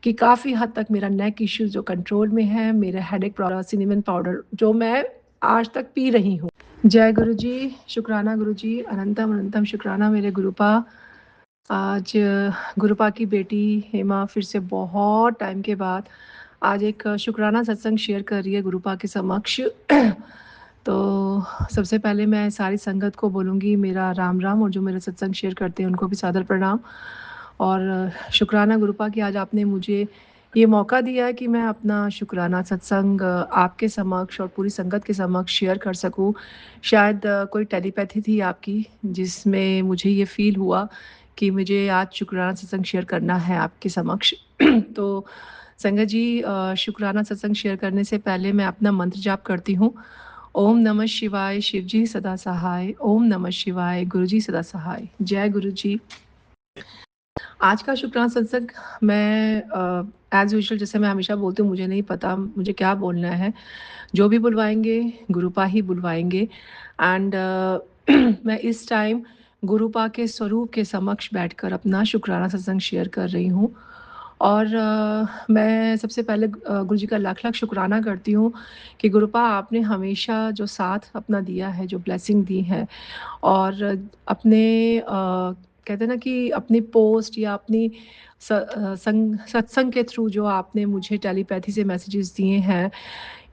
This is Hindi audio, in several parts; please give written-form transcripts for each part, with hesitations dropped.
कि काफ़ी हद तक मेरा नेक इश्यूज़ जो कंट्रोल में है, मेरा हेडेक सिनेमन पाउडर जो मैं आज तक पी रही हूँ। जय गुरुजी, शुक्राना गुरुजी, अनंतम अनंतम शुक्राना मेरे गुरुपा। आज गुरुपा की बेटी हेमा फिर से बहुत टाइम के बाद आज एक शुक्राना सत्संग शेयर कर रही है गुरुपा के समक्ष। तो सबसे पहले मैं सारी संगत को बोलूँगी मेरा राम राम, और जो मेरा सत्संग शेयर करते हैं उनको भी सादर प्रणाम। और शुक्राना गुरुपा कि आज आपने मुझे ये मौका दिया है कि मैं अपना शुक्राना सत्संग आपके समक्ष और पूरी संगत के समक्ष शेयर कर सकूं। शायद कोई टेलीपैथी थी आपकी जिसमें मुझे ये फील हुआ कि मुझे आज शुक्राना सत्संग शेयर करना है आपके समक्ष। तो संगत जी, शुक्राना सत्संग शेयर करने से पहले मैं अपना मंत्र जाप करती हूँ। ओम नमः शिवाय, शिव जी सदा सहाय। ओम नमः शिवाय, गुरु जी सदा सहाय। जय गुरु जी। आज का शुक्राना सत्संग मैं एज़ यूजुअल जैसे मैं हमेशा बोलती हूँ, मुझे नहीं पता मुझे क्या बोलना है। जो भी बुलवाएँगे, गुरुपा ही बुलवाएँगे। एंड मैं इस टाइम गुरुपा के स्वरूप के समक्ष बैठकर अपना शुक्राना सत्संग शेयर कर रही हूँ। और मैं सबसे पहले गुरुजी का लाख-लाख शुक्राना करती हूँ कि गुरुपा आपने हमेशा जो साथ अपना दिया है, जो ब्लेसिंग दी है, और अपने कहते हैं ना कि अपनी पोस्ट या अपनी सत्संग के थ्रू जो आपने मुझे टेलीपैथी से मैसेजेस दिए हैं,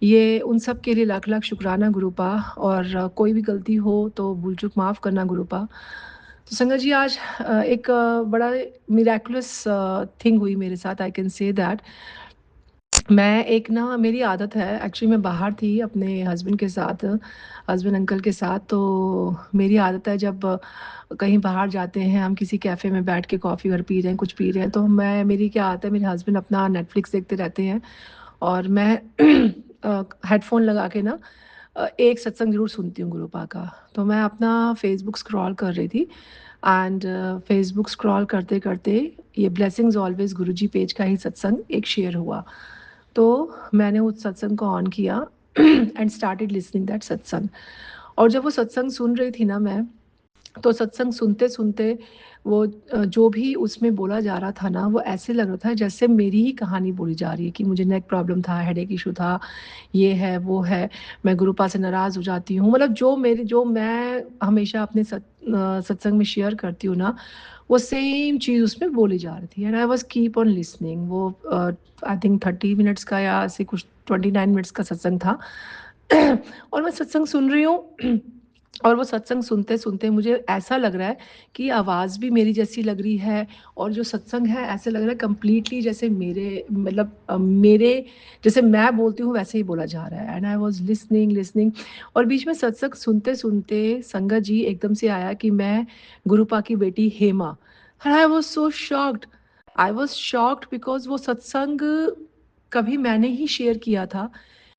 ये उन सब के लिए लाख-लाख शुक्राना गुरुपा। और कोई भी गलती हो तो भूल-चूक माफ़ करना गुरुपा। तो संगत जी, आज एक बड़ा मिरेकुलस थिंग हुई मेरे साथ, आई कैन से दैट। मैं एक ना मेरी आदत है, एक्चुअली मैं बाहर थी अपने हस्बैंड के साथ, हस्बैंड अंकल के साथ। तो मेरी आदत है जब कहीं बाहर जाते हैं, हम किसी कैफ़े में बैठ के कॉफ़ी और पी रहे हैं, कुछ पी रहे हैं, तो मेरी क्या आदत है, मेरे हस्बैंड अपना नेटफ्लिक्स देखते रहते हैं और मैं हेडफ़ोन लगा के ना एक सत्संग ज़रूर सुनती हूँ गुरुपा का। तो मैं अपना फ़ेसबुक स्क्रॉल कर रही थी एंड फ़ेसबुक स्क्रॉल करते-करते ये ब्लेसिंग्स ऑलवेज़ गुरुजी पेज का ही सत्संग एक शेयर हुआ। तो मैंने उस सत्संग को ऑन किया एंड स्टार्टेड लिसनिंग दैट सत्संग। और जब वो सत्संग सुन रही थी ना मैं, तो सत्संग सुनते-सुनते वो जो भी उसमें बोला जा रहा था ना, वो ऐसे लग रहा था जैसे मेरी ही कहानी बोली जा रही है कि मुझे नेक प्रॉब्लम था, हेडेक इश्यू था, ये है, वो है, मैं गुरुपा से नाराज़ हो जाती हूँ। मतलब जो मैं हमेशा अपने सत्संग में शेयर करती हूँ ना, वो सेम चीज़ उसमें बोली जा रही थी and I was keep on listening. वो आई थिंक 30 मिनट्स का या ऐसे कुछ 29 मिनट्स का सत्संग था। और मैं सत्संग सुन रही हूँ और वो सत्संग सुनते-सुनते मुझे ऐसा लग रहा है कि आवाज़ भी मेरी जैसी लग रही है, और जो सत्संग है ऐसे लग रहा है कंप्लीटली जैसे मेरे मतलब मेरे जैसे मैं बोलती हूँ वैसे ही बोला जा रहा है। एंड आई वाज़ लिसनिंग और बीच में सत्संग सुनते-सुनते संगत जी एकदम से आया कि मैं गुरुपा की बेटी Hema. And I was so shocked. I was shocked because वो सत्संग कभी मैंने ही शेयर किया था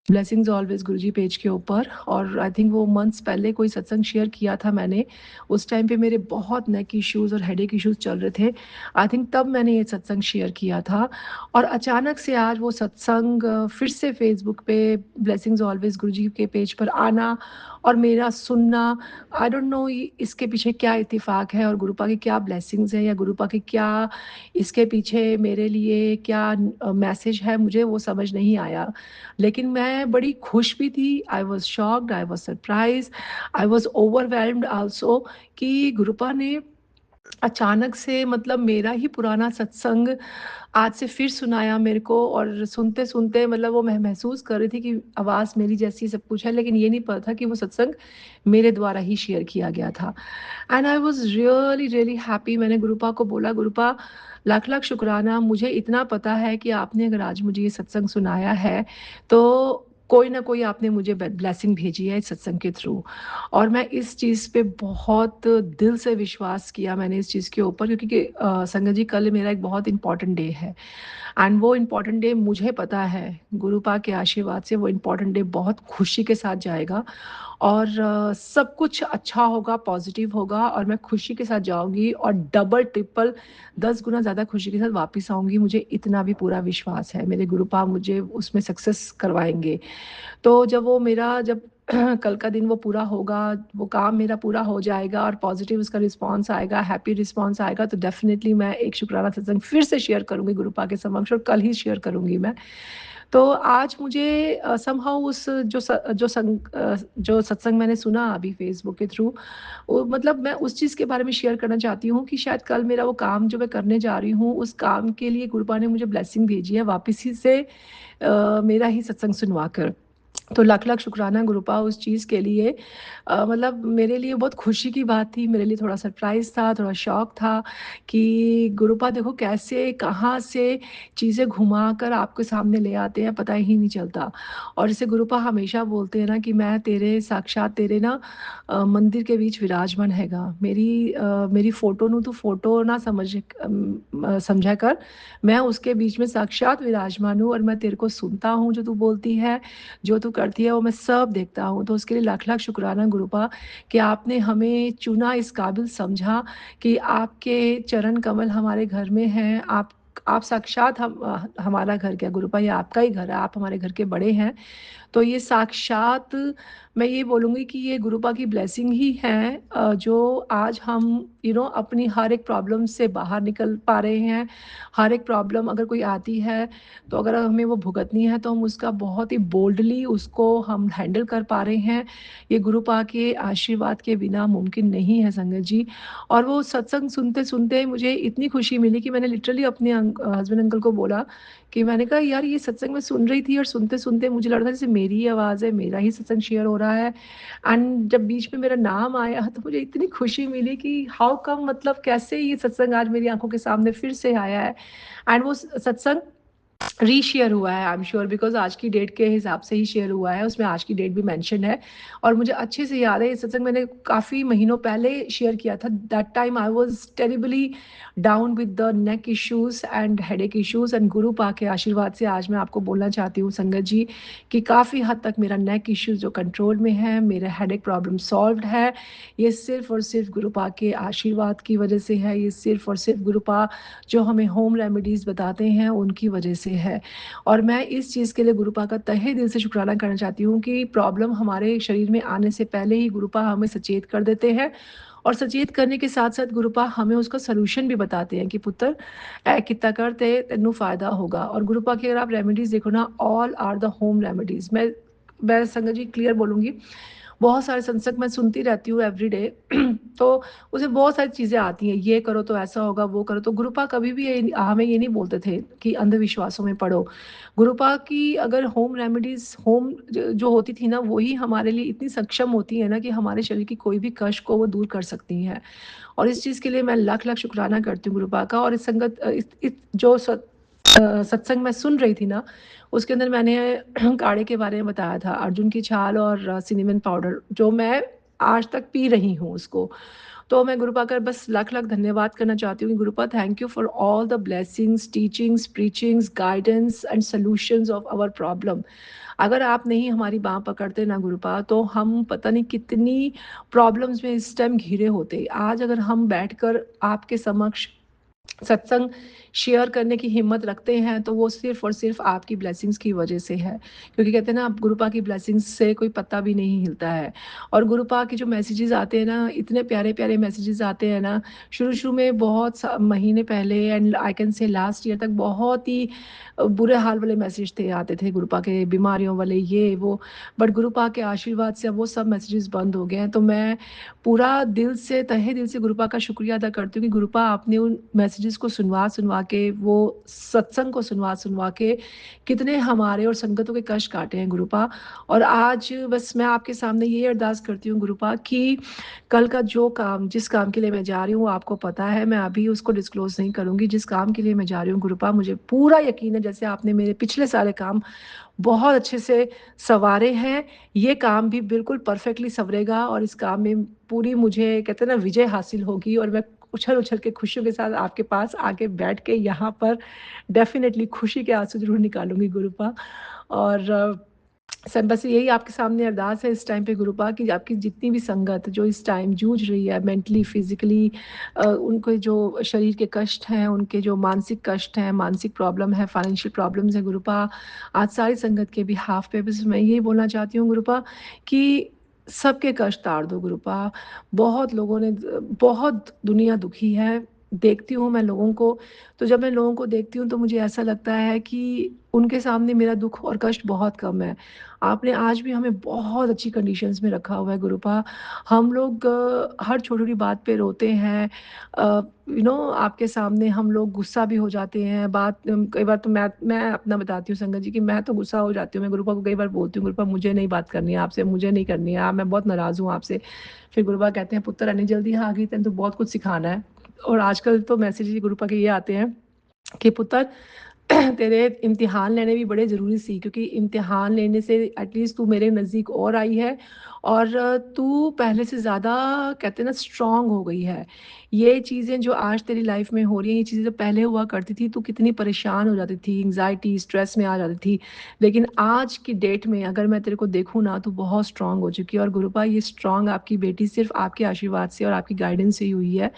ब्लेसिंग्स ऑलवेज गुरुजी पेज के ऊपर, और आई थिंक वो मंथ्स पहले कोई सत्संग शेयर किया था मैंने। उस टाइम पे मेरे बहुत नेक इश्यूज और हेडेक इश्यूज चल रहे थे। आई थिंक तब मैंने ये सत्संग शेयर किया था। और अचानक से आज वो सत्संग फिर से फेसबुक पे ब्लेसिंग्स ऑलवेज गुरुजी के पेज पर आना और मेरा सुनना, आई डोंट नो इसके पीछे क्या इत्तेफाक है और गुरुपा की क्या ब्लेसिंग्स है या गुरुपा की क्या इसके पीछे मेरे लिए क्या मैसेज है, मुझे वो समझ नहीं आया। लेकिन मैं बड़ी खुश भी थी, I was shocked, I was surprised, I was overwhelmed also कि गुरुपा ने अचानक से मतलब मेरा ही पुराना सत्संग आज से फिर सुनाया मेरे को। और सुनते-सुनते मतलब वो मैं महसूस कर रही थी कि आवाज़ मेरी जैसी सब कुछ है, लेकिन ये नहीं पता था कि वो सत्संग मेरे द्वारा ही शेयर किया गया था। And I was really happy. मैंने गुरुपा को बोला, गुरुपा लाख-लाख शुक्राना, मुझे इतना पता है कि आपने अगर आज मुझे ये सत्संग सुनाया है, तो कोई ना कोई आपने मुझे ब्लेसिंग भेजी है इस सत्संग के थ्रू। और मैं इस चीज़ पे बहुत दिल से विश्वास किया मैंने इस चीज़ के ऊपर, क्योंकि संगत जी कल मेरा एक बहुत इम्पोर्टेंट डे है एंड वो इम्पोर्टेंट डे मुझे पता है गुरुपा के आशीर्वाद से वो इम्पोर्टेंट डे बहुत खुशी के साथ जाएगा और सब कुछ अच्छा होगा, पॉजिटिव होगा और मैं खुशी के साथ जाऊँगी और डबल, ट्रिपल 10 गुना ज़्यादा खुशी के साथ वापस आऊँगी। मुझे इतना भी पूरा विश्वास है, मेरे गुरुपा मुझे उसमें सक्सेस करवाएँगे। तो जब कल का दिन वो पूरा होगा, वो काम मेरा पूरा हो जाएगा और पॉज़िटिव उसका रिस्पॉन्स आएगा, हैप्पी रिस्पॉन्स आएगा, तो डेफ़िनिटली मैं एक शुकराना सत्संग फिर से शेयर करूँगी गुरुपा के समक्ष और कल ही शेयर करूँगी मैं। तो आज मुझे समहाउ उस जो सत्संग मैंने सुना अभी फ़ेसबुक के थ्रू, वो मतलब मैं उस चीज़ के बारे में शेयर करना चाहती हूँ कि शायद कल मेरा वो काम जो मैं करने जा रही हूँ, उस काम के लिए गुरुपा ने मुझे ब्लेसिंग भेजी है वापस ही से मेरा ही सत्संग सुनवा कर। तो लाख-लाख शुक्राना गुरुपा उस चीज़ के लिए। मतलब मेरे लिए बहुत खुशी की बात थी, मेरे लिए थोड़ा सरप्राइज़ था, थोड़ा शॉक था कि गुरुपा देखो कैसे, कहाँ से चीज़ें घुमा कर आपके सामने ले आते हैं, पता ही नहीं चलता। और जैसे गुरुपा हमेशा बोलते हैं ना कि मैं तेरे साक्षात तेरे ना मंदिर के बीच विराजमान हैगा। मेरी फ़ोटो ਨੂੰ तू फ़ोटो ना समझा कर, मैं उसके बीच में साक्षात विराजमान हूँ और मैं तेरे को सुनता हूँ जो तू बोलती है, जो तू करती है वो मैं सब देखता हूँ। तो उसके लिए लाख-लाख शुक्राना गुरुपा कि आपने हमें चुना, इस काबिल समझा कि आपके चरण कमल हमारे घर में हैं। आप साक्षात हमारा घर क्या गुरुपा, ये आपका ही घर है, आप हमारे घर के बड़े हैं। तो ये साक्षात मैं ये बोलूँगी कि ये गुरुपा की ब्लेसिंग ही है, जो आज हम अपनी हर एक प्रॉब्लम से बाहर निकल पा रहे हैं। हर एक प्रॉब्लम अगर कोई आती है, तो अगर हमें वो भुगतनी है तो हम उसका बहुत ही बोल्डली उसको हम हैंडल कर पा रहे हैं। ये गुरुपा के आशीर्वाद के बिना मुमकिन नहीं है संगत जी। और वो सत्संग सुनते-सुनते मुझे इतनी खुशी मिली कि मैंने लिटरली अपने हस्बैंड अंकल को बोला कि मैंने कहा यार ये सत्संग मैं सुन रही थी और सुनते-सुनते मुझे लग रहा था जैसे मेरी ही आवाज़ है, मेरा ही सत्संग शेयर हो रहा है। एंड जब बीच में मेरा नाम आया तो मुझे इतनी खुशी मिली कि हाउ कम, मतलब कैसे ये सत्संग आज मेरी आँखों के सामने फिर से आया है। एंड वो सत्संग रीशेयर हुआ है, आई एम श्योर, बिकॉज़ आज की डेट के हिसाब से ही शेयर हुआ है, उसमें आज की डेट भी मेंशन है। और मुझे अच्छे से याद है ये सत्संग मैंने काफ़ी महीनों पहले शेयर किया था। That time I was terribly down with the neck issues and headache issues, and Gurupa के आशीर्वाद से आज मैं आपको बोलना चाहती हूँ संगत जी कि काफ़ी हद तक मेरा नेक इश्यूज़ जो कंट्रोल में है, मेरा हेडेक प्रॉब्लम सॉल्व्ड है। ये सिर्फ़ और सिर्फ़ गुरुपा के आशीर्वाद की वजह से है, ये सिर्फ़ और सिर्फ़ गुरुपा जो हमें होम रेमेडीज़ बताते हैं उनकी वजह से है। और मैं इस चीज़ के लिए गुरुपा का तहे दिल से शुक्राना करना चाहती हूँ कि प्रॉब्लम हमारे शरीर में आने से पहले ही गुरुपा हमें सचेत कर देते हैं और सचेत करने के साथ-साथ गुरुपा हमें उसका सॉल्यूशन भी बताते हैं कि पुੱਤਰ ऐ कित्ता कर ते तेनू फ़ायदा होगा। और गुरुपा की अगर आप रेमेडीज़ देखो ना, all are the home remedies. मैं संगत जी क्लियर बोलूँगी, बहुत सारे सत्संग मैं सुनती रहती हूँ एवरीडे तो उसमें बहुत सारी चीज़ें आती हैं, ये करो तो ऐसा होगा, वो करो तो गुरुपा कभी भी हमें ये नहीं बोलते थे कि अंधविश्वासों में पड़ो। गुरुपा की अगर होम रेमेडीज़ होम जो होती थी ना, वही हमारे लिए इतनी सक्षम होती है ना कि हमारे शरीर की कोई भी कष्ट को वो दूर कर सकती हैं। और इस चीज़ के लिए मैं लाख-लाख शुक्राना करती हूँ गुरुपा का। और इस संगत इस जो सत्संग मैं सुन रही थी ना, उसके अंदर मैंने काढ़े के बारे में बताया था, अर्जुन की छाल और सिनेमन पाउडर, जो मैं आज तक पी रही हूँ उसको। तो मैं गुरुपा का बस लाख-लाख धन्यवाद करना चाहती हूँ कि Gurupa thank you for all the blessings, teachings, preachings, guidance and solutions of our problem. अगर आप नहीं हमारी बाँह पकड़ते ना गुरुपा, तो हम पता नहीं कितनी प्रॉब्लम्स में इस टाइम घिरे होते। आज अगर हम बैठकर आपके समक्ष सत्संग शेयर करने की हिम्मत रखते हैं, तो वो सिर्फ़ और सिर्फ़ आपकी ब्लेसिंग्स की वजह से है। क्योंकि कहते हैं ना, आप गुरुपा की ब्लेसिंग्स से कोई पत्ता भी नहीं हिलता है। और गुरुपा के जो मैसेजेस आते हैं ना, इतने प्यारे-प्यारे मैसेजेस आते हैं ना, शुरू-शुरू में बहुत महीने पहले and I can say last year तक बहुत ही बुरे हाल वाले मैसेज आते थे गुरुपा के, बीमारियों वाले, ये वो। बट गुरुपा के आशीर्वाद से अब वो सब मैसेजेस बंद हो गए हैं। तो मैं पूरा दिल से, तहे दिल से गुरुपा का शुक्रिया अदा करती हूँ कि गुरुपा आपने उन मैसेजेस को सुनवा-सुनवा के, वो सत्संग को सुनवा-सुनवा के कितने हमारे और संगतों के कष्ट काटे हैं गुरुपा। और आज बस मैं आपके सामने ये अरदास करती हूँ गुरुपा कि कल का जो काम, जिस काम के लिए मैं जा रही हूँ आपको पता है, मैं अभी उसको डिस्क्लोज़ नहीं करूँगी। जिस काम के लिए मैं जा रही हूँ गुरुपा, मुझे पूरा यकीन है जैसे आपने मेरे पिछले सारे काम बहुत अच्छे से सँवारे हैं, ये काम भी बिल्कुल परफ़ेक्टली सँवरेगा और इस काम में पूरी, मुझे कहते हैं ना, विजय हासिल होगी और मैं उछल-उछल के खुशियों के साथ आपके पास आके बैठ के यहाँ पर डेफ़िनेटली खुशी के आँसू ज़रूर निकालूँगी गुरुपा। और सब बस यही आपके सामने अरदास है इस टाइम पे गुरुपा कि आपकी जितनी भी संगत जो इस टाइम जूझ रही है मेंटली, फिज़िकली, उनके जो शरीर के कष्ट हैं, उनके जो मानसिक कष्ट हैं, मानसिक प्रॉब्लम है, फाइनेंशियल प्रॉब्लम्स हैं गुरुपा, आज सारी संगत के बिहाफ़ पे बस मैं यही बोलना चाहती हूँ गुरुपा कि सबके कष्ट तार दो गुरुपा। बहुत लोगों ने बहुत दुनिया दुखी है, देखती हूँ मैं लोगों को, तो जब मैं लोगों को देखती हूँ तो मुझे ऐसा लगता है कि उनके सामने मेरा दुःख और कष्ट बहुत कम है। आपने आज भी हमें बहुत अच्छी कंडीशंस में रखा हुआ है गुरुपा। हम लोग हर छोटी-छोटी बात पे रोते हैं। आपके सामने हम लोग गुस्सा भी हो जाते हैं। कई बार तो मैं अपना बताती हूँ संगत जी कि मैं तो गुस्सा हो जाती हूँ। मैं गुरुपा को कई बार बोलती हूँ, "गुरुपा मुझे नहीं बात करनी है आपसे, मुझे नहीं करनी है। मैं बहुत नाराज़ हूँ आपसे।" फिर गुरुपा कहते हैं, "पुत्तर इतनी जल्दी आ गई, तैਨੂੰ तो बहुत कुछ सिखाना है।" और आजकल तो मैसेज ही गुरुपा के ये आते हैं कि पुत्तर तेरे इम्तिहान लेने भी बड़े ज़रूरी सी क्योंकि इम्तिहान लेने से एटलीस्ट तू मेरे नज़दीक और आई है और तू पहले से ज़्यादा कहते हैं ना स्ट्रॉन्ग हो गई है। ये चीज़ें जो आज तेरी लाइफ़ में हो रही हैं, ये चीज़ें जो पहले हुआ करती थी, तू कितनी परेशान हो जाती थी, एंग्ज़ायटी, स्ट्रेस में आ जाती थी। लेकिन आज की डेट में अगर मैं तेरे को देखूँ ना, तू बहुत स्ट्रॉन्ग हो चुकी है और गुरुपा ये स्ट्रॉन्ग आपकी बेटी सिर्फ़ आपके आशीर्वाद से और आपकी गाइडेंस से ही हुई है।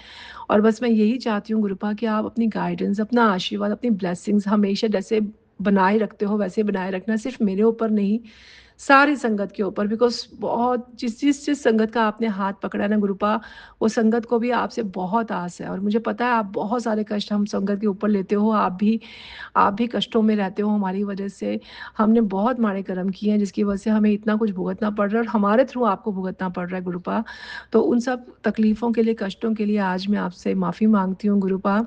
और बस मैं यही चाहती हूँ गुरुपा कि आप अपनी गाइडेंस, अपना आशीर्वाद, अपनी ब्लेसिंग्स हमेशा जैसे बनाए रखते हो वैसे बनाए रखना सिर्फ़ मेरे ऊपर नहीं, सारी संगत के ऊपर बिकॉज़ बहुत जिस संगत का आपने हाथ पकड़ा है ना गुरुपा, वो संगत को भी आपसे बहुत आस है और मुझे पता है आप बहुत सारे कष्ट हम संगत के ऊपर लेते हो, आप भी कष्टों में रहते हो हमारी वजह से। हमने बहुत माड़े कर्म किए हैं जिसकी वजह से हमें इतना कुछ भुगतना पड़ रहा है और हमारे थ्रू आपको भुगतना पड़ रहा है गुरुपा। तो उन सब तकलीफ़ों के लिए, कष्टों के लिए आज मैं आपसे माफ़ी माँगती हूँ Gurupa.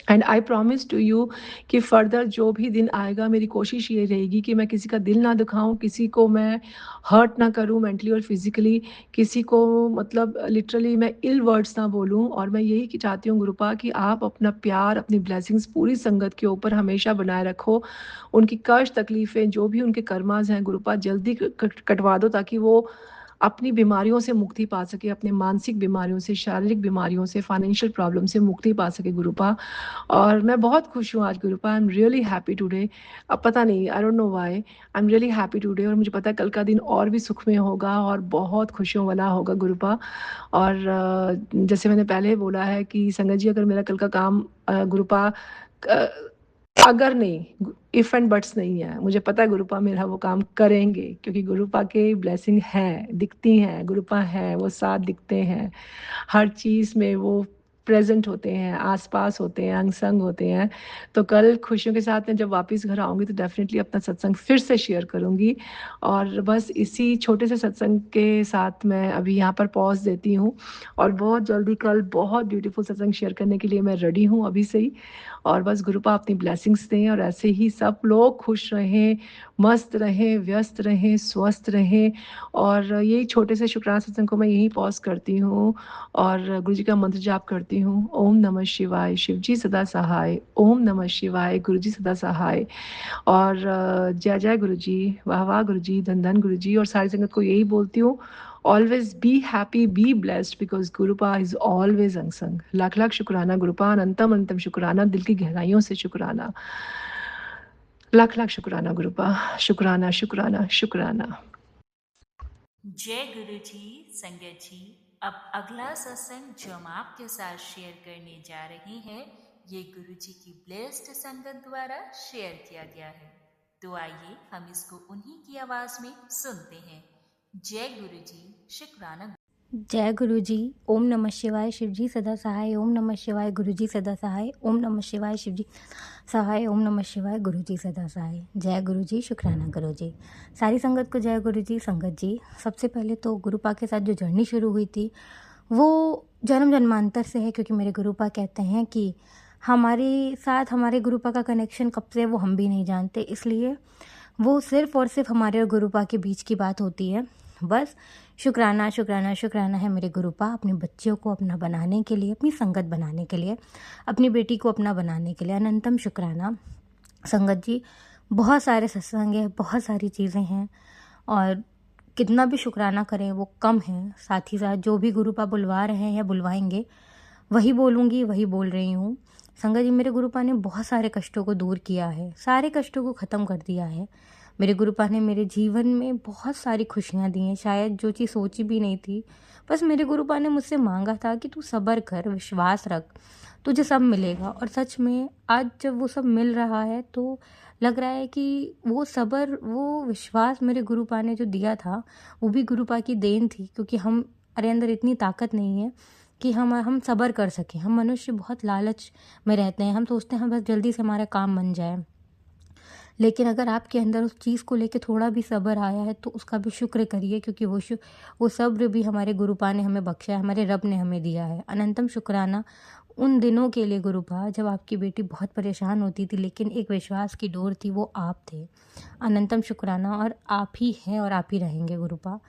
And I promise to you कि फर्दर जो भी दिन आएगा मेरी कोशिश ये रहेगी कि मैं किसी का दिल ना दुखाऊँ, किसी को मैं हर्ट ना करूँ मेंटली और फिज़िकली, किसी को मतलब लिटरली मैं इल वर्ड्स ना बोलूँ और मैं यही कि चाहती हूँ गुरुपा कि आप अपना प्यार, अपनी ब्लेसिंग्स पूरी संगत के ऊपर हमेशा बनाए रखो। उनकी कष्ट, तकलीफ़ें जो भी उनके कर्माज़ हैं गुरुपा जल्दी कटवा दो ताकि वो अपनी बीमारियों से मुक्ति पा सके, अपने मानसिक बीमारियों से, शारीरिक बीमारियों से, फाइनेंशियल प्रॉब्लम से मुक्ति पा सके गुरुपा। और मैं बहुत खुश हूँ आज Gurupa, I am really happy today. अब पता नहीं I don't know why, I am really happy today और मुझे पता है कल का दिन और भी सुखमय होगा और बहुत खुशियों वाला होगा गुरुपा। और जैसे मैंने पहले बोला है कि संगत जी अगर मेरा कल का काम गुरुपा अ, अगर नहीं इफ एंड बट्स नहीं है, मुझे पता है गुरुपा मेरा वो काम करेंगे क्योंकि गुरुपा के ब्लेसिंग है, दिखती हैं, गुरुपा है, वो साथ दिखते हैं। हर चीज़ में वो प्रेज़ेंट होते हैं, आस-पास होते हैं, अंग-संग होते हैं। तो कल खुशियों के साथ मैं जब वापस घर आऊँगी तो डेफ़िनेटली अपना सत्संग फिर से शेयर करूँगी और बस इसी छोटे से सत्संग के साथ मैं अभी यहाँ पर पॉज़ देती हूँ और बहुत जल्दी कल बहुत ब्यूटीफुल सत्संग शेयर करने के लिए मैं रेडी हूँ अभी से ही और बस गुरुपा अपनी ब्लेसिंग्स दें और ऐसे ही सब लोग खुश रहें, मस्त रहें, व्यस्त रहें, स्वस्थ रहें और यही छोटे से शुक्राना सत्संग को मैं यहीं पॉज़ करती हूँ और गुरु जी का मंत्र जाप करती हूँ। ओम नमः शिवाय, शिव जी सदा सहाय। ओम नमः शिवाय, गुरु जी सदा सहाय। और जय जय गुरु जी, वाह वाह गुरु जी, धन धन गुरु जी और सारी संगत को यही बोलती हूँ, always be happy, be blessed because गुरुपा is always अंग संग। लाख लाख शुक्राना गुरुपा, अनंतम अनंतम शुक्राना, दिल की गहराइयों से शुक्राना। लाख लाख शुक्राना गुरुपा, शुक्राना, शुक्राना, शुक्राना। जय गुरु जी। संगत जी, अब अगला सत्संग जो हम आपके साथ शेयर करने जा रहे हैं, ये गुरु जी की ब्लेस्ड संगत द्वारा शेयर किया गया है। तो आइए हम इसको उन्हीं की आवाज में सुनते हैं। जय गुरु जी। शुक्राना। जय गुरु जी। ओम नमः शिवाय, शिव जी सदा सहाय। ओम नमः शिवाय, गुरु जी सदा सहाय। ओम नमः शिवाय, शिव जी सहाय। ओम नमः शिवाय, गुरु जी सदा सहाय। जय गुरु जी, शुक्राना गुरु जी। सारी संगत को जय गुरु जी। संगत जी, सबसे पहले तो गुरुपा के साथ जो जर्नी शुरू हुई थी वो जन्म जन्मांतर से है, क्योंकि मेरे गुरुपा कहते हैं कि हमारे साथ हमारे गुरुपा का कनेक्शन कब से है वो हम भी नहीं जानते, इसलिए वो सिर्फ और सिर्फ हमारे और गुरुपा के बीच की बात होती है। बस शुक्राना शुक्राना शुक्राना है मेरे गुरुपा, अपने बच्चियों को अपना बनाने के लिए, अपनी संगत बनाने के लिए, अपनी बेटी को अपना बनाने के लिए अनंतम शुक्राना। संगत जी, बहुत सारे सत्संग हैं, बहुत सारी चीज़ें हैं और कितना भी शुक्राना करें वो कम है। साथ ही साथ जो भी गुरुपा बुलवा रहे हैं या बुलवाएंगे वही बोलूँगी, वही बोल रही हूँ। संगत जी, मेरे गुरुपा ने बहुत सारे कष्टों को दूर किया है, सारे कष्टों को ख़त्म कर दिया है। मेरे गुरुपा ने मेरे जीवन में बहुत सारी खुशियाँ दी हैं, शायद जो चीज़ सोची भी नहीं थी। बस मेरे गुरुपा ने मुझसे माँगा था कि तू सब्र कर, विश्वास रख, तुझे सब मिलेगा। और सच में आज जब वो सब मिल रहा है तो लग रहा है कि वो सब्र, वो विश्वास मेरे गुरुपा ने जो दिया था, वो भी गुरुपा की देन थी, क्योंकि हमारे अंदर इतनी ताकत नहीं है कि हम सब्र कर सकें। हम मनुष्य बहुत लालच में रहते हैं, हम सोचते हैं बस जल्दी से हमारा काम बन जाए। लेकिन अगर आपके अंदर उस चीज़ को लेके थोड़ा भी सब्र आया है तो उसका भी शुक्र करिए, क्योंकि वो सब्र भी हमारे गुरुपा ने हमें बख्शा है, हमारे रब ने हमें दिया है। अनंतम शुक्राना उन दिनों के लिए गुरुपा, जब आपकी बेटी बहुत परेशान होती थी, लेकिन एक विश्वास की डोर थी, वो आप थे। अनंतम शुक्राना, और आप ही हैं और आप ही रहेंगे गुरुपा।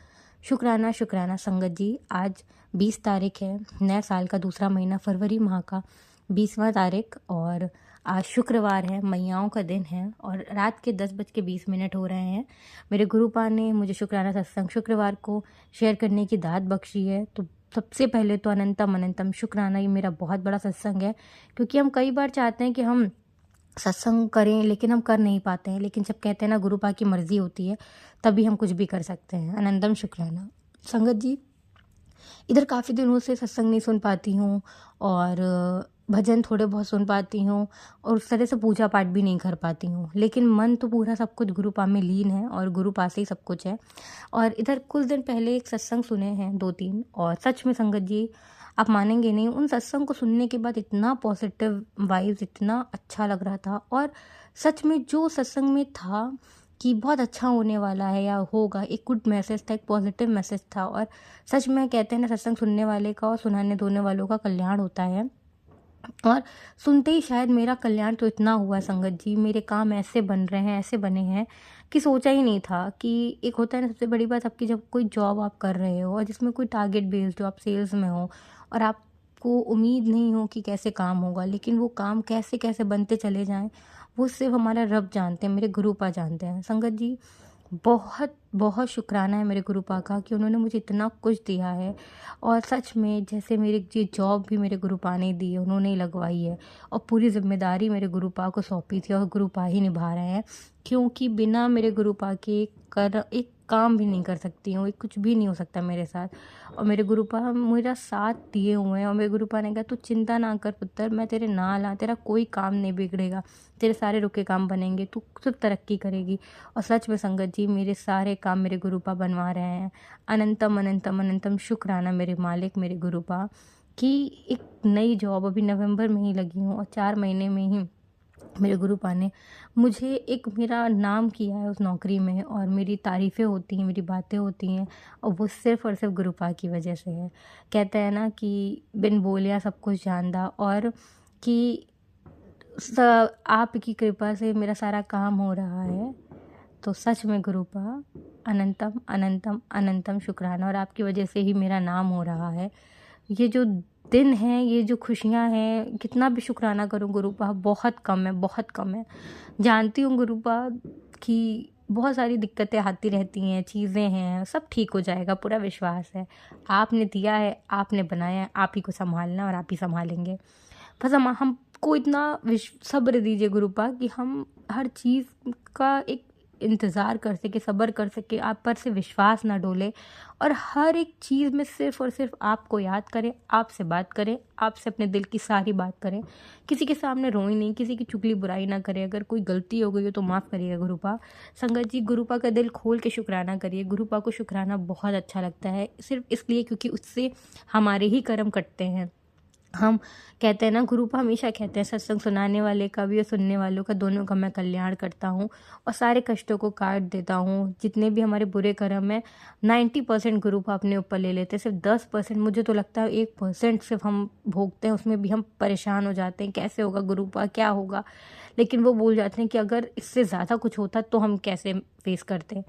शुक्राना शुक्राना। संगत जी, आज 20 तारीख है, नए साल का दूसरा महीना, फरवरी माह का 20वां तारीख, और आज शुक्रवार है, मैयाओं का दिन है, और रात के 10:20 हो रहे हैं। मेरे गुरुपा ने मुझे शुक्राना सत्संग शुक्रवार को शेयर करने की दात बख्शी है। तो सबसे पहले तो अनंतम अनंतम शुक्राना। ये मेरा बहुत बड़ा सत्संग है, क्योंकि हम कई बार चाहते हैं कि हम सत्संग करें, लेकिन हम कर नहीं पाते हैं। लेकिन जब कहते हैं ना गुरुपा की मर्जी होती है, तभी हम कुछ भी कर सकते हैं। अनंतम शुक्राना। संगत जी, इधर काफ़ी दिनों से सत्संग नहीं सुन पाती हूँ, और भजन थोड़े बहुत सुन पाती हूँ, और उस तरह से पूजा पाठ भी नहीं कर पाती हूँ। लेकिन मन तो पूरा सब कुछ गुरुपा में लीन है, और गुरुपा से ही सब कुछ है। और इधर कुछ दिन पहले एक सत्संग सुने हैं 2-3, और सच में संगत जी, आप मानेंगे नहीं, उन सत्संग को सुनने के बाद इतना पॉजिटिव वाइब्स, इतना अच्छा लग रहा था। और सच में जो सत्संग में था कि बहुत अच्छा होने वाला है या होगा, एक गुड मैसेज था, एक पॉजिटिव मैसेज था। और सच में कहते हैं ना, सत्संग सुनने वाले का और सुनाने दोने वालों का कल्याण होता है। और सुनते ही शायद मेरा कल्याण तो इतना हुआ संगत जी, मेरे काम ऐसे बन रहे हैं, ऐसे बने हैं कि सोचा ही नहीं था। कि एक होता है ना, सबसे बड़ी बात आपकी, जब कोई जॉब आप कर रहे हो और जिसमें कोई टारगेट बेस्ड हो, आप सेल्स में हो और आपको उम्मीद नहीं हो कि कैसे काम होगा, लेकिन वो काम कैसे कैसे बनते चले जाएं, वो सिर्फ हमारा रब जानते हैं, मेरे गुरुपा जानते हैं। संगत जी, बहुत बहुत शुक्राना है मेरे गुरुपा का कि उन्होंने मुझे इतना कुछ दिया है। और सच में जैसे मेरी ये जॉब भी मेरे गुरुपा ने दी है, उन्होंने ही लगवाई है, और पूरी जिम्मेदारी मेरे गुरुपा को सौंपी थी, और गुरुपा ही निभा रहे हैं। क्योंकि बिना मेरे गुरुपा के एक काम भी नहीं कर सकती हूँ, एक कुछ भी नहीं हो सकता मेरे साथ। और मेरे गुरुपा मेरा साथ दिए हुए हैं, और मेरे गुरुपा ने कहा तू चिंता ना कर पुत्र, मैं तेरे नाल हाँ, तेरा कोई काम नहीं बिगड़ेगा, तेरे सारे रुके काम बनेंगे, तू सिर्फ तरक्की करेगी। और सच में संगत जी, मेरे सारे काम मेरे गुरुपा बनवा रहे हैं। अनंतम अनंतम अनंतम शुक्राना मेरे मालिक, मेरे गुरुपा, कि एक नई जॉब अभी नवंबर में ही लगी हूँ, और 4 महीने में ही मेरे गुरुपा ने मुझे एक मेरा नाम किया है उस नौकरी में, और मेरी तारीफ़ें होती हैं, मेरी बातें होती हैं, और वो सिर्फ़ और सिर्फ गुरुपा की वजह से है। कहते हैं ना कि बिन बोलिया सब कुछ जानदा, और कि आपकी कृपा से मेरा सारा काम हो रहा है। तो सच में गुरुपा, अनंतम अनंतम अनंतम शुक्राना, और आपकी वजह से ही मेरा नाम हो रहा है। ये जो दिन हैं, ये जो खुशियाँ हैं, कितना भी शुक्राना करूँ गुरुपा, बहुत कम है, बहुत कम है। जानती हूँ गुरुपा कि बहुत सारी दिक्कतें आती रहती हैं, चीज़ें हैं, सब ठीक हो जाएगा, पूरा विश्वास है। आपने दिया है, आपने बनाया है, आप ही को संभालना और आप ही संभालेंगे। बस हमको इतना सब्र दीजिए गुरुपा कि हम हर चीज़ का एक इंतज़ार कर सके, सब्र कर सके, आप पर से विश्वास ना डोले, और हर एक चीज़ में सिर्फ़ और सिर्फ आपको याद करें, आपसे बात करें, आपसे अपने दिल की सारी बात करें। किसी के सामने रोई नहीं, किसी की चुगली बुराई ना करें। अगर कोई गलती हो गई हो तो माफ़ करिएगा गुरुपा। संगत जी, गुरुपा का दिल खोल के शुक्राना करिए। गुरुपा को शुक्राना बहुत अच्छा लगता है, सिर्फ इसलिए क्योंकि उससे हमारे ही कर्म कटते हैं। हम कहते हैं ना, गुरुपा हमेशा कहते हैं सत्संग सुनाने वाले का भी और सुनने वालों का, दोनों का मैं कल्याण करता हूँ और सारे कष्टों को काट देता हूँ। जितने भी हमारे बुरे कर्म हैं, 90% गुरुपा अपने ऊपर ले लेते हैं, सिर्फ 10%, मुझे तो लगता है 1% सिर्फ हम भोगते हैं, उसमें भी हम परेशान हो जाते हैं, कैसे होगा गुरुपा, क्या होगा। लेकिन वो भूल जाते हैं कि अगर इससे ज़्यादा कुछ होता तो हम कैसे फेस करते।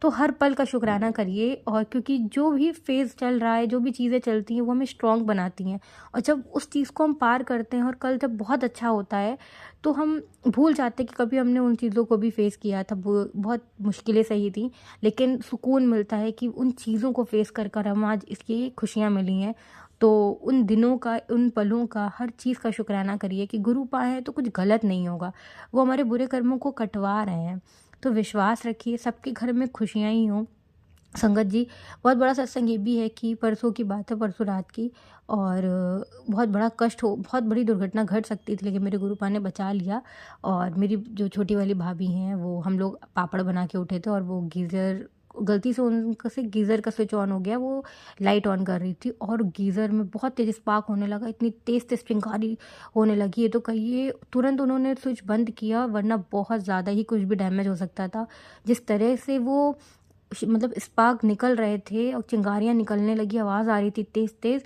तो हर पल का शुक्राना करिए, और क्योंकि जो भी फेज़ चल रहा है, जो भी चीज़ें चलती हैं, वो हमें स्ट्रॉन्ग बनाती हैं। और जब उस चीज़ को हम पार करते हैं और कल जब बहुत अच्छा होता है, तो हम भूल जाते हैं कि कभी हमने उन चीज़ों को भी फेस किया था, वो बहुत मुश्किलें सही थी, लेकिन सुकून मिलता है कि उन चीज़ों को फेस कर कर हम आज इसकी खुशियाँ मिली हैं। तो उन दिनों का, उन पलों का, हर चीज़ का शुक्राना करिए कि गुरुपा है तो कुछ गलत नहीं होगा, वो हमारे बुरे कर्मों को कटवा रहे हैं। तो विश्वास रखिए, सबके घर में खुशियाँ ही हों। संगत जी, बहुत बड़ा सत्संग ये भी है कि परसों की बात है, परसों रात की, और बहुत बड़ा कष्ट हो, बहुत बड़ी दुर्घटना घट सकती थी, लेकिन मेरे गुरुपा ने बचा लिया। और मेरी जो छोटी वाली भाभी हैं, वो हम लोग पापड़ बना के उठे थे और वो गीज़र, गलती से उनका से गीज़र का स्विच ऑन हो गया, वो लाइट ऑन कर रही थी और गीज़र में बहुत तेज़ स्पार्क होने लगा, इतनी तेज़ चिंगारी होने लगी, ये तो कहिए। तुरंत उन्होंने स्विच बंद किया, वरना बहुत ज़्यादा ही कुछ भी डैमेज हो सकता था। जिस तरह से वो मतलब स्पार्क निकल रहे थे और चिंगारियाँ निकलने लगी, आवाज़ आ रही थी तेज़-तेज़,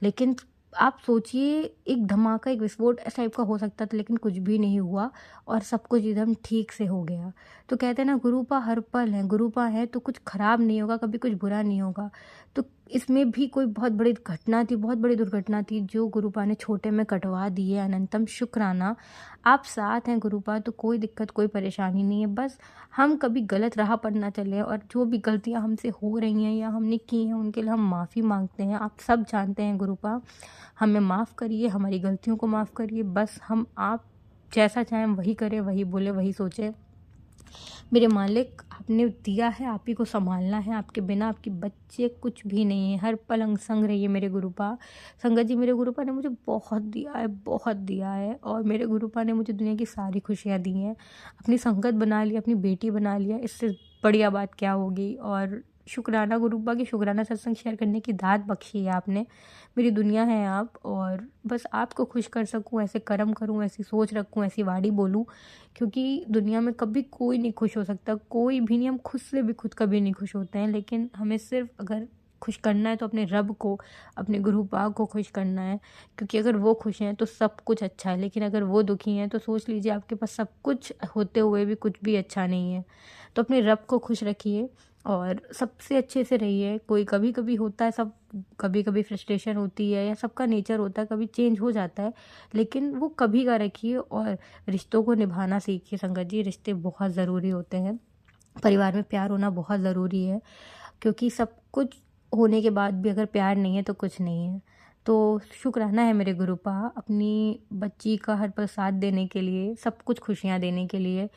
लेकिन आप सोचिए एक धमाका, एक विस्फोट इस टाइप का हो सकता था, लेकिन कुछ भी नहीं हुआ और सब कुछ एकदम ठीक से हो गया। तो कहते हैं ना, गुरुपा हर पल है, गुरुपा है तो कुछ ख़राब नहीं होगा, कभी कुछ बुरा नहीं होगा। तो इसमें भी कोई बहुत बड़ी घटना थी, बहुत बड़ी दुर्घटना थी, जो गुरुपा ने छोटे में कटवा दी है। अनंतम शुक्राना, आप साथ हैं गुरुपा, तो कोई दिक्कत, कोई परेशानी नहीं है। बस हम कभी गलत राह पर ना चलें, और जो भी गलतियाँ हमसे हो रही हैं या हमने की हैं, उनके लिए हम माफ़ी मांगते हैं। आप सब जानते हैं गुरुपा, हमें माफ़ करिए, हमारी गलतियों को माफ़ करिए। बस हम आप जैसा चाहें वही करें, वही बोले, वही सोचें। मेरे मालिक, आपने दिया है, आप ही को संभालना है, आपके बिना आपके बच्चे कुछ भी नहीं है। हर पल अंग संग रहिए मेरे गुरुपा। संगत जी, मेरे गुरुपा ने मुझे बहुत दिया है, बहुत दिया है, और मेरे गुरुपा ने मुझे दुनिया की सारी खुशियाँ दी हैं। अपनी संगत बना लिया, अपनी बेटी बना लिया, इससे बढ़िया बात क्या होगी। और शुक्राना गुरुपा की, शुक्राना सत्संग शेयर करने की दात बख्शी है आपने। मेरी दुनिया है आप, और बस आपको खुश कर सकूं, ऐसे कर्म करूं, ऐसी सोच रखूं, ऐसी वाणी बोलूं, क्योंकि दुनिया में कभी कोई नहीं खुश हो सकता, कोई भी नहीं। हम खुद से भी खुद कभी नहीं खुश होते हैं, लेकिन हमें सिर्फ अगर खुश करना है तो अपने रब को, अपने गुरु पाक को खुश करना है, क्योंकि अगर वो खुश हैं तो सब कुछ अच्छा है। लेकिन अगर वो दुखी हैं तो सोच लीजिए, आपके पास सब कुछ होते हुए भी कुछ भी अच्छा नहीं है। तो अपने रब को खुश रखिए और सबसे अच्छे से रहिए। कोई कभी कभी होता है, सब कभी कभी फ्रस्ट्रेशन होती है, या सबका नेचर होता है, कभी चेंज हो जाता है, लेकिन वो कभी का रखिए और रिश्तों को निभाना सीखिए। संगत जी, रिश्ते बहुत ज़रूरी होते हैं, परिवार में प्यार होना बहुत ज़रूरी है, क्योंकि सब कुछ होने के बाद भी अगर प्यार नहीं है तो कुछ नहीं है। तो शुक्राना है मेरे गुरुपा, अपनी बच्ची का हर पल साथ देने के लिए, सब कुछ खुशियाँ देने के लिए,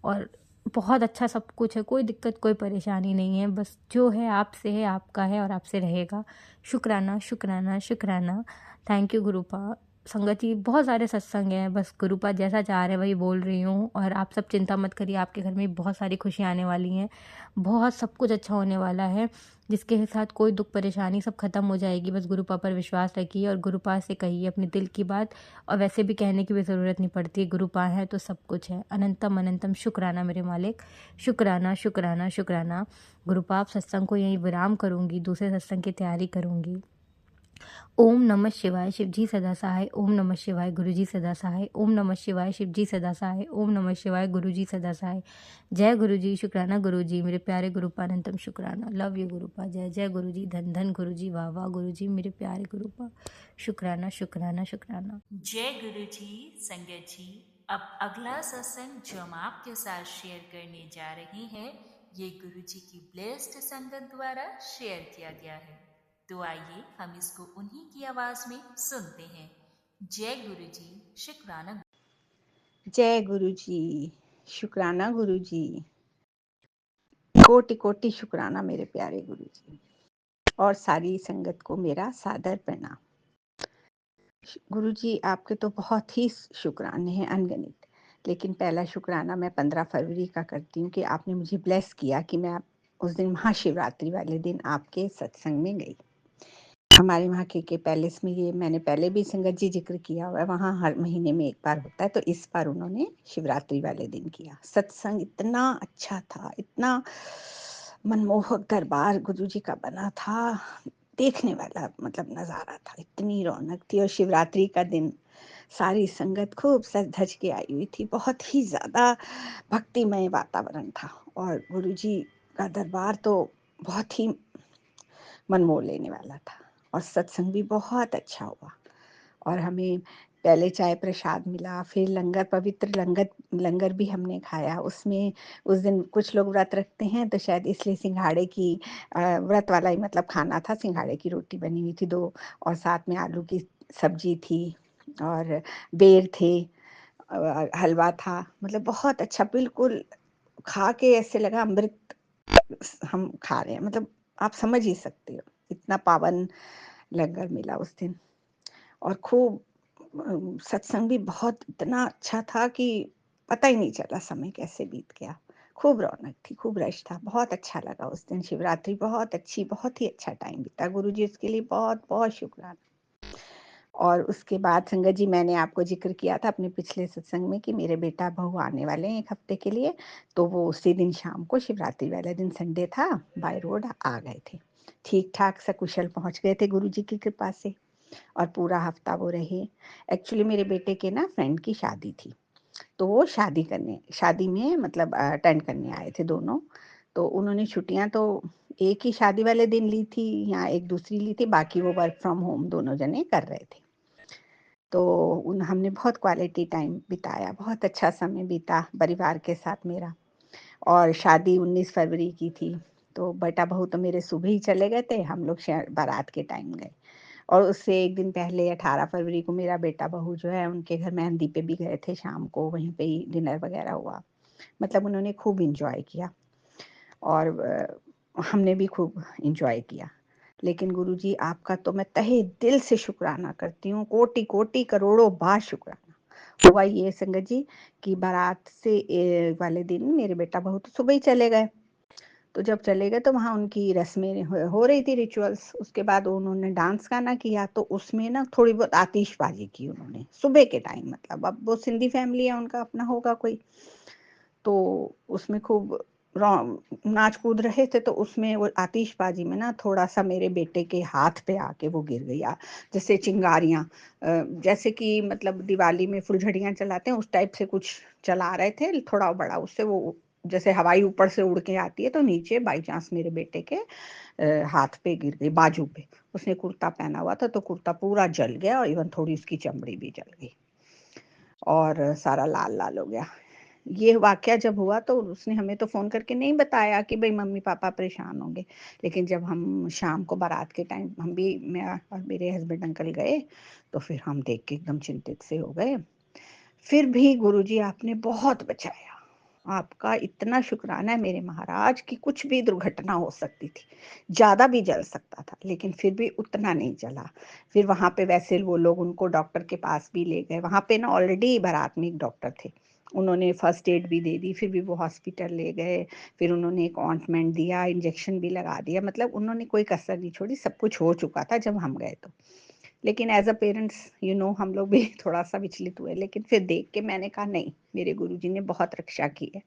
और बहुत अच्छा सब कुछ है, कोई दिक्कत, कोई परेशानी नहीं है। बस जो है आपसे है, आपका है और आपसे रहेगा। शुक्राना, शुक्राना, शुक्राना। Thank you गुरुपा। संगत जी, बहुत सारे सत्संग हैं, बस गुरुपा जैसा चाह रहे वही बोल रही हूँ, और आप सब चिंता मत करिए, आपके घर में बहुत सारी खुशियाँ आने वाली हैं, बहुत सब कुछ अच्छा होने वाला है, जिसके साथ कोई दुख परेशानी सब खत्म हो जाएगी। बस गुरुपा पर विश्वास रखिए और गुरुपा से कहिए अपने दिल की बात, और वैसे भी कहने की भी ज़रूरत नहीं पड़ती, गुरुपा है तो सब कुछ है। अनंतम अनंतम शुक्राना मेरे मालिक, शुक्राना, शुक्राना, शुक्राना। गुरुपा, आप सत्संग को यहीं विराम करूँगी, दूसरे सत्संग की तैयारी करूँगी। ओम नमः शिवाय, शिवजी सदा सहाय। ओम नमः शिवाय, गुरुजी सदा सहाय। ओम नमः शिवाय, शिवजी सदा सहाय। ओम नमः शिवाय, गुरुजी सदा सहाय। जय गुरुजी, शुक्राना गुरुजी, मेरे प्यारे गुरुपा, अनंतम शुक्राना। Love you गुरुपा। जय जय गुरुजी, धन धन गुरुजी, वाह वाह गुरुजी, मेरे प्यारे गुरुपा। शुक्राना, शुक्राना, शुक्राना। जय गुरु जी। संगत जी, अब अगला सत्संग जो हम आपके साथ शेयर करने जा रहे हैं, ये गुरु जी की ब्लेस्ड संगत द्वारा शेयर किया गया है। तो आइए हम इसको उन्हीं की आवाज में सुनते हैं। जय गुरु जी, शुक्राना। जय गुरु जी, शुक्राना गुरु जी, कोटि कोटि शुक्राना मेरे प्यारे गुरु जी, और सारी संगत को मेरा सादर प्रणाम। गुरु जी, आपके तो बहुत ही शुक्राने हैं अनगिनत, लेकिन पहला शुक्राना मैं 15 फरवरी का करती हूँ कि आपने मुझे ब्लेस किया कि मैं उस दिन महाशिवरात्रि वाले दिन आपके सत्संग में गई। हमारे वहाँ के पैलेस में, ये मैंने पहले भी संगत जी जिक्र किया हुआ है, वहाँ हर महीने में एक बार होता है, तो इस बार उन्होंने शिवरात्रि वाले दिन किया। सत्संग इतना अच्छा था, इतना मनमोहक दरबार गुरु जी का बना था, देखने वाला मतलब नज़ारा था, इतनी रौनक थी। और शिवरात्रि का दिन सारी संगत खूब सज धज के आई हुई थी, बहुत ही ज़्यादा भक्तिमय वातावरण था, और गुरु जी का दरबार तो बहुत ही मन मोह लेने वाला था, और सत्संग भी बहुत अच्छा हुआ। और हमें पहले चाय प्रसाद मिला, फिर लंगर, पवित्र लंगर भी हमने खाया। उसमें उस दिन कुछ लोग व्रत रखते हैं, तो शायद इसलिए सिंघाड़े की व्रत वाला ही मतलब खाना था। सिंघाड़े की रोटी बनी हुई थी 2, और साथ में आलू की सब्जी थी, और बेर थे, हलवा था, मतलब बहुत अच्छा, बिल्कुल खा के ऐसे लगा अमृत हम खा रहे हैं, मतलब आप समझ ही सकते हो, इतना पावन लंगर मिला उस दिन। और खूब सत्संग भी बहुत इतना अच्छा था कि पता ही नहीं चला समय कैसे बीत गया। खूब रौनक थी, खूब रश था, बहुत अच्छा लगा उस दिन। शिवरात्रि बहुत अच्छी, बहुत ही अच्छा टाइम बीता। गुरुजी उसके लिए बहुत बहुत शुक्राना। और उसके बाद संगत जी, मैंने आपको जिक्र किया था अपने पिछले सत्संग में कि मेरे बेटा बहू आने वाले हैं 1 हफ्ते के लिए, तो वो उसी दिन शाम को, शिवरात्रि वाले दिन संडे था, बाय रोड आ गए थे। ठीक ठाक सकुशल पहुंच गए थे गुरुजी की कृपा से, और पूरा हफ्ता वो रहे। एक्चुअली मेरे बेटे के ना फ्रेंड की शादी थी, तो वो शादी में मतलब अटेंड करने आए थे दोनों। तो उन्होंने छुट्टियां तो एक ही शादी वाले दिन ली थी या एक दूसरी ली थी, बाकी वो वर्क फ्रॉम होम दोनों जने कर रहे थे। तो उन हमने बहुत क्वालिटी टाइम बिताया, बहुत अच्छा समय बीता परिवार के साथ मेरा। और शादी 19 फरवरी की थी, तो बेटा बहू तो मेरे सुबह ही चले गए थे, हम लोग बारात के टाइम गए। और उससे एक दिन पहले 18 फरवरी को मेरा बेटा बहू जो है उनके घर मेहंदी पे भी गए थे, शाम को वहीं पे ही डिनर वगैरह हुआ। मतलब उन्होंने खूब इंजॉय किया, और हमने भी खूब इंजॉय किया। लेकिन गुरुजी आपका तो मैं तहे दिल से शुक्राना करती हूँ, कोटि कोटि करोड़ों बार शुक्राना। हुआ ये संगत जी कि बारात से वाले दिन मेरे बेटा बहू तो सुबह ही चले गए। तो जब चले गए तो वहाँ उनकी रस्में हो रही थी, रिचुअल्स। उसके बाद उन्होंने डांस गाना किया, तो उसमें ना थोड़ी बहुत आतिशबाजी की उन्होंने सुबह के टाइम। मतलब अब वो सिंधी फैमिली है, उनका अपना होगा कोई, तो उसमें खूब नाच कूद रहे थे। तो उसमें वो आतिशबाजी में ना थोड़ा सा मेरे बेटे के हाथ पे आके वो गिर गई। जैसे चिंगारियां, जैसे कि मतलब दिवाली में फुलझड़ियां चलाते हैं उस टाइप से कुछ चला रहे थे, थोड़ा बड़ा, उससे वो जैसे हवाई ऊपर से उड़ के आती है, तो नीचे बाई चांस मेरे बेटे के हाथ पे गिर गई, बाजू पे। उसने कुर्ता पहना हुआ था, तो कुर्ता पूरा जल गया, और इवन थोड़ी उसकी चमड़ी भी जल गई, और सारा लाल लाल हो गया। ये वाकया जब हुआ तो उसने हमें तो फोन करके नहीं बताया कि भाई मम्मी पापा परेशान होंगे। लेकिन जब हम शाम को बारात के टाइम हम भी, मैं और मेरे हस्बैंड अंकल गए, तो फिर हम देख के एकदम चिंतित से हो गए। फिर भी गुरुजी आपने बहुत बचाया। आपका इतना शुक्राना है मेरे महाराज कि कुछ भी दुर्घटना हो सकती थी, ज्यादा भी जल सकता था, लेकिन फिर भी उतना नहीं जला। फिर वहां पे वैसे वो लोग उनको डॉक्टर के पास भी ले गए। वहां पे ना ऑलरेडी बारात में एक डॉक्टर थे, उन्होंने फर्स्ट एड भी दे दी। फिर भी वो हॉस्पिटल ले गए, फिर उन्होंने एक ऑइंटमेंट दिया, इंजेक्शन भी लगा दिया। मतलब उन्होंने कोई कसर नहीं छोड़ी, सब कुछ हो चुका था जब हम गए तो। लेकिन एज अ पेरेंट्स हम लोग भी थोड़ा सा विचलित हुए। लेकिन फिर देख के मैंने कहा नहीं, मेरे गुरुजी ने बहुत रक्षा की है।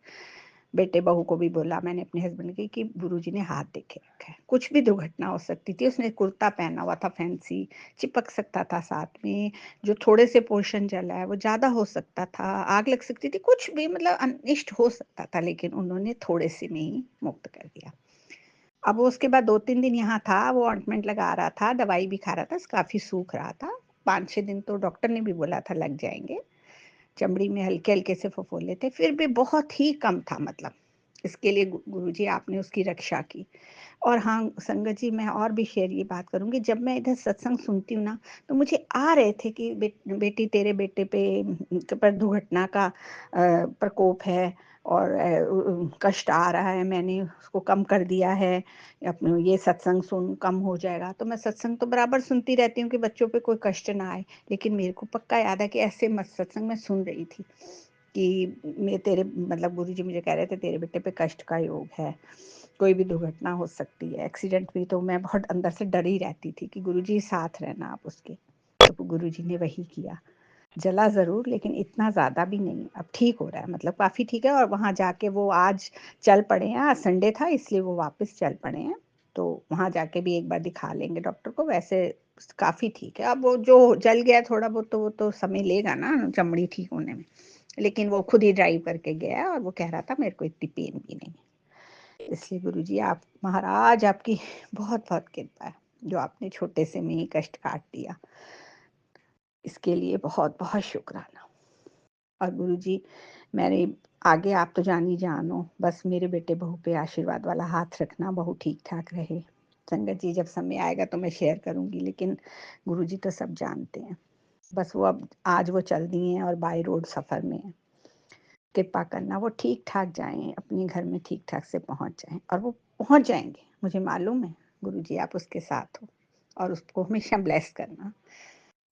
बेटे बहू को भी बोला मैंने अपने हस्बैंड की कि गुरुजी ने हाथ देखे रखा है, कुछ भी दुर्घटना हो सकती थी। उसने कुर्ता पहना हुआ था फैंसी, चिपक सकता था साथ में। जो थोड़े से पोर्शन जला है वो ज्यादा हो सकता था, आग लग सकती थी, कुछ भी मतलब अनिष्ट हो सकता था, लेकिन उन्होंने थोड़े से में ही मुक्त कर दिया। अब वो उसके बाद 2-3 दिन यहाँ था, वो ऑइंटमेंट लगा रहा था, दवाई भी खा रहा था, काफी सूख रहा था। 5-6 दिन तो डॉक्टर ने भी बोला था लग जाएंगे, चमड़ी में हल्के हल्के से फफोले थे, फिर भी बहुत ही कम था। मतलब इसके लिए गुरुजी आपने उसकी रक्षा की। और हाँ संगत जी, मैं और भी शेयर ये बात करूंगी, जब मैं इधर सत्संग सुनती हूँ ना, तो मुझे आ रहे थे कि बेटी तेरे बेटे पे पर दुर्घटना का प्रकोप है, और कष्ट आ रहा है, मैंने उसको कम कर दिया है, अपने ये सत्संग सुन कम हो जाएगा। तो मैं सत्संग तो बराबर सुनती रहती हूँ कि बच्चों पे कोई कष्ट ना आए, लेकिन मेरे को पक्का याद है कि ऐसे मत सत्संग में सुन रही थी कि मैं तेरे मतलब गुरुजी मुझे कह रहे थे तेरे बेटे पे कष्ट का योग है, कोई भी दुर्घटना हो सकती है, एक्सीडेंट भी। तो मैं बहुत अंदर से डरी रहती थी कि गुरुजी साथ रहना आप उसके। तो गुरुजी ने वही किया, जला जरूर लेकिन इतना ज्यादा भी नहीं, अब ठीक हो रहा है, मतलब काफी ठीक है। और वहां जाके वो आज चल पड़े हैं, आज संडे था इसलिए वो वापस चल पड़े हैं, तो वहां जाके भी एक बार दिखा लेंगे डॉक्टर को। वैसे काफी ठीक है, अब वो जो जल गया थोड़ा बहुत तो वो तो समय लेगा ना चमड़ी ठीक होने में। लेकिन वो खुद ही ड्राइव करके गया, और वो कह रहा था मेरे को इतनी पेन भी नहीं है। इसलिए गुरुजी आप महाराज आपकी बहुत बहुत कृपा है, जो आपने छोटे से में ही कष्ट काट दिया, इसके लिए बहुत बहुत शुक्राना। और गुरुजी मैंने आगे आप तो जान ही जानो, बस मेरे बेटे बहू पे आशीर्वाद वाला हाथ रखना, बहू ठीक ठाक रहे। संगत जी जब समय आएगा तो मैं शेयर करूंगी, लेकिन गुरुजी तो सब जानते हैं। बस वो अब आज वो चल दिए हैं और बाय रोड सफर में है। कृपा करना वो ठीक-ठाक जाएँ, अपने घर में ठीक-ठाक से पहुँच जाएँ और वो पहुँच जाएँगे, मुझे मालूम है। गुरुजी आप उसके साथ हो और उसको हमेशा ब्लेस करना,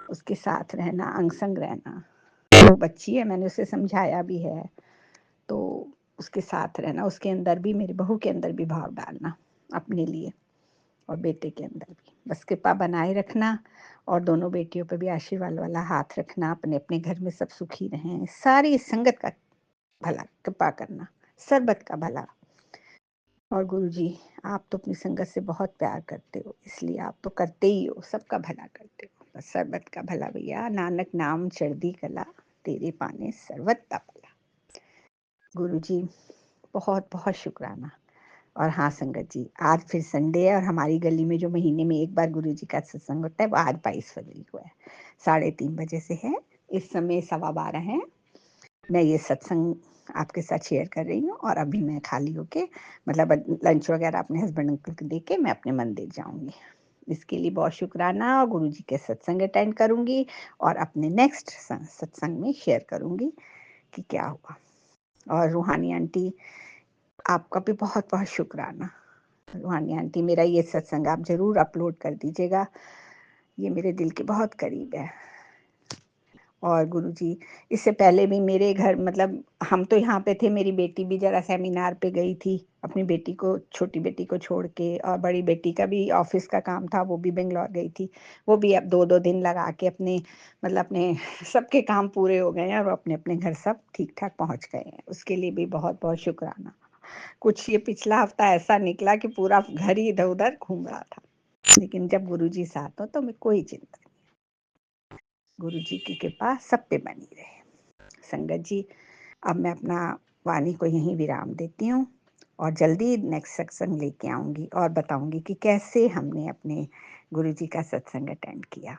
उसके साथ रहना, अंग-संग रहना। वो बच्ची है, मैंने उसे समझाया भी है, तो उसके साथ रहना, उसके अंदर भी, मेरी बहू के अंदर भी भाव डालना अपने लिए और बेटे के अंदर भी। बस कृपा बनाए रखना और दोनों बेटियों पे भी आशीर्वाद वाला हाथ रखना, अपने-अपने घर में सब सुखी रहें। सारी संगत का भला कृपा करना, सर्बत का भला। और गुरुजी आप तो अपनी संगत से बहुत प्यार करते हो, इसलिए आप तो करते ही हो, सबका भला करते हो। बस सर्बत का भला भैया, नानक नाम चढ़दी कला, तेरे पाने सर्बत का भला। गुरुजी बहुत-बहुत शुक्राना। और हाँ संगत जी, आज फिर संडे है और हमारी गली में जो महीने में एक बार गुरुजी का सत्संग होता है, वो आज 22 फरवरी को है। 3:30 बजे से है, इस समय 12:15 है। मैं ये सत्संग आपके साथ शेयर कर रही हूँ और अभी मैं खाली होके मतलब लंच वगैरह अपने हस्बैंड अंकल को दे के मैं अपने मंदिर जाऊँगी। इसके लिए बहुत शुक्राना और गुरुजी के सत्संग अटेंड करूँगी और अपने नेक्स्ट सत्संग में शेयर करूँगी कि क्या हुआ। और रूहानी आंटी आपका भी बहुत-बहुत शुक्राना। रूहानी आंटी मेरा ये सत्संग आप ज़रूर अपलोड कर दीजिएगा, ये मेरे दिल के बहुत करीब है। और गुरुजी इससे पहले भी मेरे घर मतलब हम तो यहाँ पे थे, मेरी बेटी भी ज़रा सेमिनार पे गई थी, अपनी बेटी को, छोटी बेटी को छोड़ के, और बड़ी बेटी का भी ऑफ़िस का काम था, वो भी बेंगलोर गई थी। वो भी अब 2-2 दिन लगा के अपने मतलब अपने सबके काम पूरे हो गए हैं और अपने-अपने घर सब ठीक-ठाक पहुँच गए हैं। उसके लिए भी बहुत-बहुत शुक्राना। कुछ ये पिछला हफ़्ता ऐसा निकला कि पूरा घर ही इधर-उधर घूम रहा था। लेकिन जब गुरुजी साथ हो तो मैं कोई चिंता नहीं। गुरुजी की कृपा सब पे बनी रहे। संगत जी अब मैं अपना वाणी को यहीं विराम देती हूँ और जल्दी नेक्स्ट सत्संग लेके आऊँगी और बताऊँगी कि कैसे हमने अपने गुरुजी का सत्संग अटेंड किया।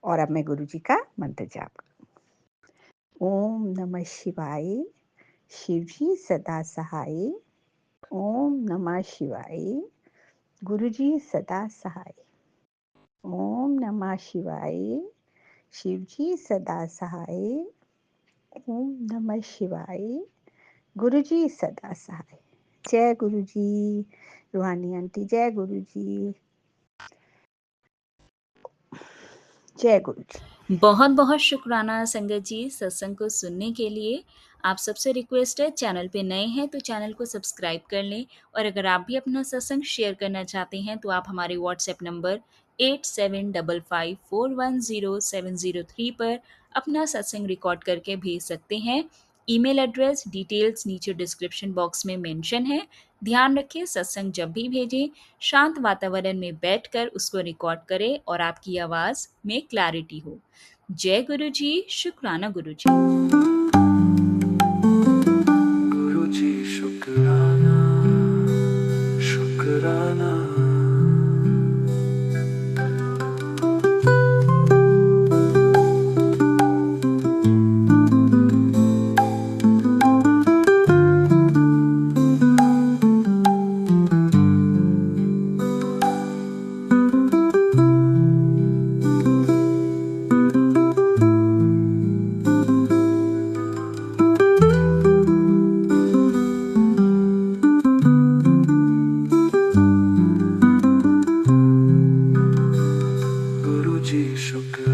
और अब मैं गुरुजी का मंत्र जाप करूँ। ओम नमः शिवाय, शिव जी सदा सहाय। ओम नमः शिवाय, गुरुजी सदा सहाय। ओम नमः शिवाय, शिव जी सदा सहाय। ओम नमः शिवाय, गुरुजी सदा सहाय। जय गुरुजी। रूहानी आंटी जय गुरुजी। जय गुरुजी। बहुत बहुत शुक्राना संगत जी सत्संग को सुनने के लिए। आप सबसे रिक्वेस्ट है, चैनल पे नए हैं तो चैनल को सब्सक्राइब कर लें और अगर आप भी अपना सत्संग शेयर करना चाहते हैं तो आप हमारे व्हाट्सएप नंबर 8755410703 पर अपना सत्संग रिकॉर्ड करके भेज सकते हैं। ईमेल एड्रेस डिटेल्स नीचे डिस्क्रिप्शन बॉक्स में मेंशन है। ध्यान रखें, सत्संग जब भी भेजें शांत वातावरण में बैठकर उसको रिकॉर्ड करें और आपकी आवाज़ में क्लैरिटी हो। जय गुरु जी, शुक्राना गुरु जी। गुरु जी शुक्राना, शुक्राना। गुरु जी शुक्राना।